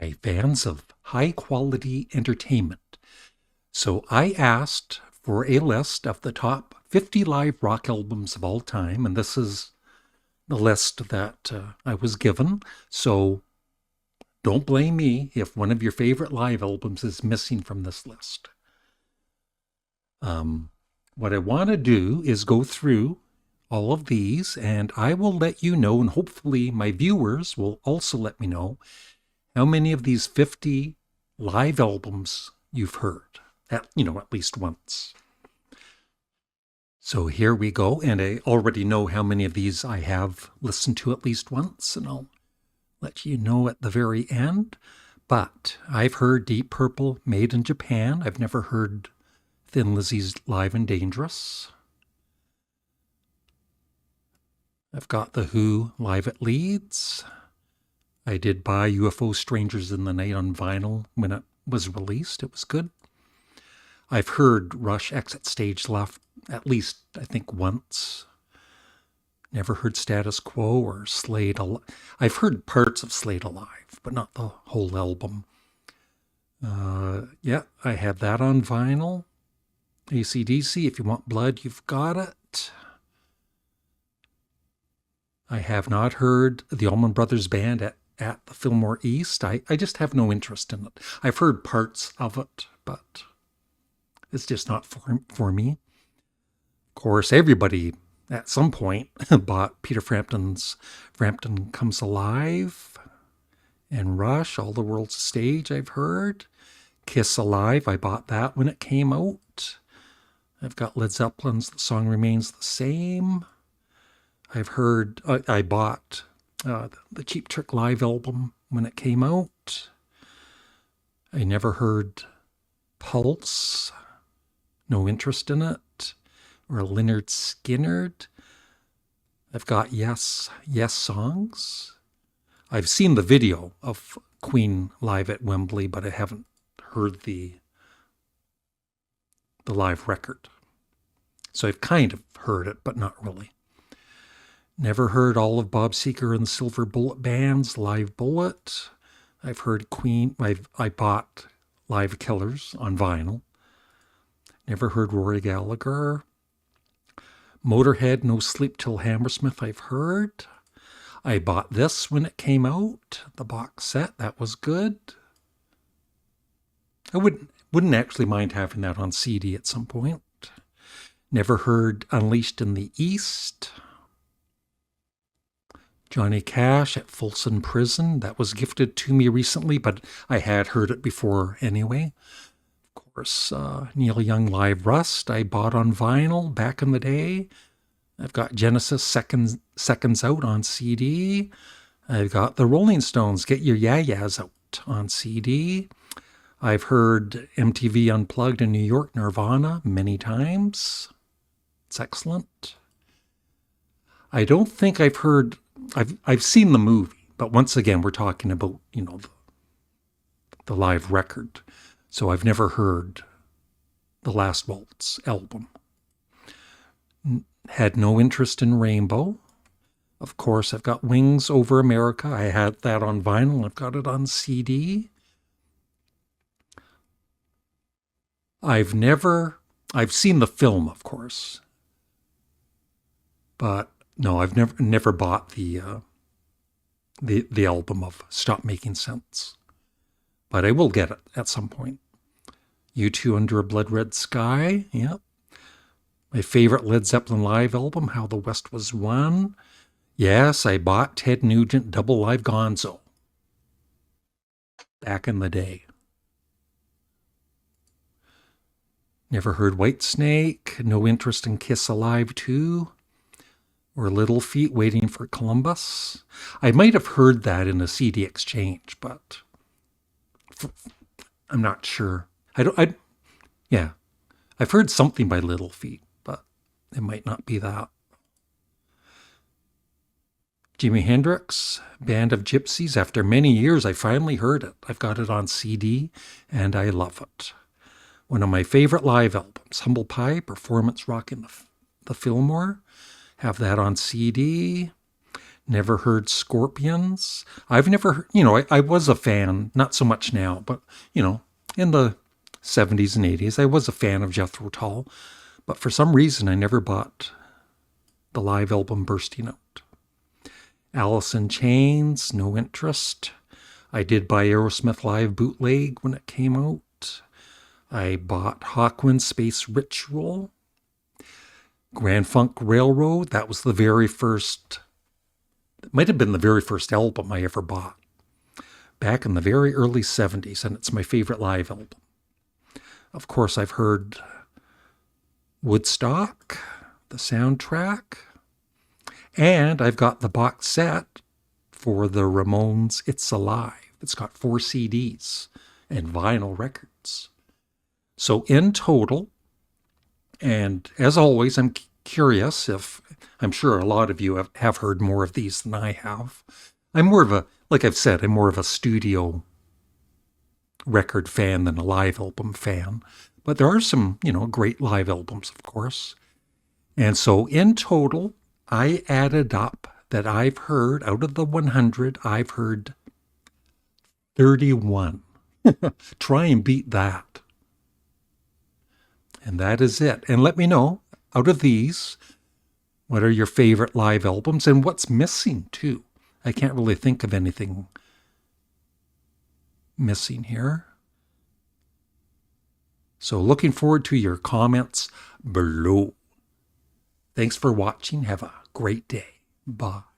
Hi, fans of high-quality entertainment. So I asked for a list of the top 50 live rock albums of all time, and this is the list that I was given. So don't blame me if one of your favorite live albums is missing from this list. What I want to do is go through all of these, and I will let you know, and hopefully my viewers will also let me know how many of these 50 live albums you've heard, at least once. So here we go, and I already know how many of these I have listened to at least once, and I'll let you know at the very end. But I've heard Deep Purple Made in Japan. I've never heard Thin Lizzy's Live and Dangerous. I've got The Who Live at Leeds. I did buy UFO Strangers in the Night on vinyl when it was released. It was good. I've heard Rush Exit Stage Left at least, I think, once. Never heard Status Quo or Slade Alive. I've heard parts of Slade Alive, but not the whole album. Yeah, I have that on vinyl. AC/DC, If You Want Blood, You've Got It. I have not heard the Allman Brothers Band at the Fillmore East. I just have no interest in it. I've heard parts of it, but it's just not for me. Of course, everybody at some point bought Peter Frampton's Frampton Comes Alive and Rush, All the World's a Stage, I've heard. Kiss Alive, I bought that when it came out. I've got Led Zeppelin's The Song Remains the Same. I've heard, I bought the Cheap Trick Live album when it came out. I never heard Pulse, no interest in it, or Lynyrd Skynyrd. I've got Yes songs. I've seen the video of Queen live at Wembley, but I haven't heard the live record. So I've kind of heard it, but not really. Never heard all of Bob Seger and the Silver Bullet Band's Live Bullet. I've heard Queen. I bought Live Killers on vinyl. Never heard Rory Gallagher. Motorhead, No Sleep Till Hammersmith, I've heard. I bought this when it came out, the box set. That was good. I wouldn't actually mind having that on CD at some point. Never heard Unleashed in the East. Johnny Cash at Folsom Prison. That was gifted to me recently, but I had heard it before anyway. Of course, Neil Young Live Rust, I bought on vinyl back in the day. I've got Genesis Seconds Out on CD. I've got the Rolling Stones Get Your Ya-Ya's Out on CD. I've heard MTV Unplugged in New York, Nirvana, many times. It's excellent. I don't think I've heard... I've seen the movie, but once again, we're talking about, the live record. So I've never heard the Last Waltz album. Had no interest in Rainbow. Of course, I've got Wings Over America. I had that on vinyl. I've got it on CD. I've seen the film, of course. But no, I've never bought the album of Stop Making Sense. But I will get it at some point. U2 Under a Blood Red Sky, yeah. My favorite Led Zeppelin live album, How the West Was Won. Yes, I bought Ted Nugent Double Live Gonzo back in the day. Never heard Whitesnake, no interest in Kiss Alive 2. Or Little Feat Waiting for Columbus. I might have heard that in a CD exchange, but I'm not sure. Yeah. I've heard something by Little Feat, but it might not be that. Jimi Hendrix, Band of Gypsies. After many years, I finally heard it. I've got it on CD, and I love it. One of my favorite live albums, Humble Pie, Performance Rock in the Fillmore. Have that on CD. Never heard Scorpions. I've never, I was a fan, not so much now, but, in the 70s and 80s, I was a fan of Jethro Tull. But for some reason, I never bought the live album Bursting Out. Alice in Chains, no interest. I did buy Aerosmith Live bootleg when it came out. I bought Hawkwind Space Ritual. Grand Funk Railroad, that was the very first, it might have been the very first album I ever bought. Back in the very early 70s, and it's my favorite live album. Of course, I've heard Woodstock, the soundtrack, and I've got the box set for the Ramones' It's Alive. It's got 4 CDs and vinyl records. So in total, and as always, I'm curious if, I'm sure a lot of you have heard more of these than I have. I'm more of a, like I've said, I'm more of a studio record fan than a live album fan. But there are some, great live albums, of course. And so in total, I added up that I've heard, out of the 100, I've heard 31. Try and beat that. And that is it. And let me know, out of these, what are your favorite live albums and what's missing too? I can't really think of anything missing here. So looking forward to your comments below. Thanks for watching. Have a great day. Bye.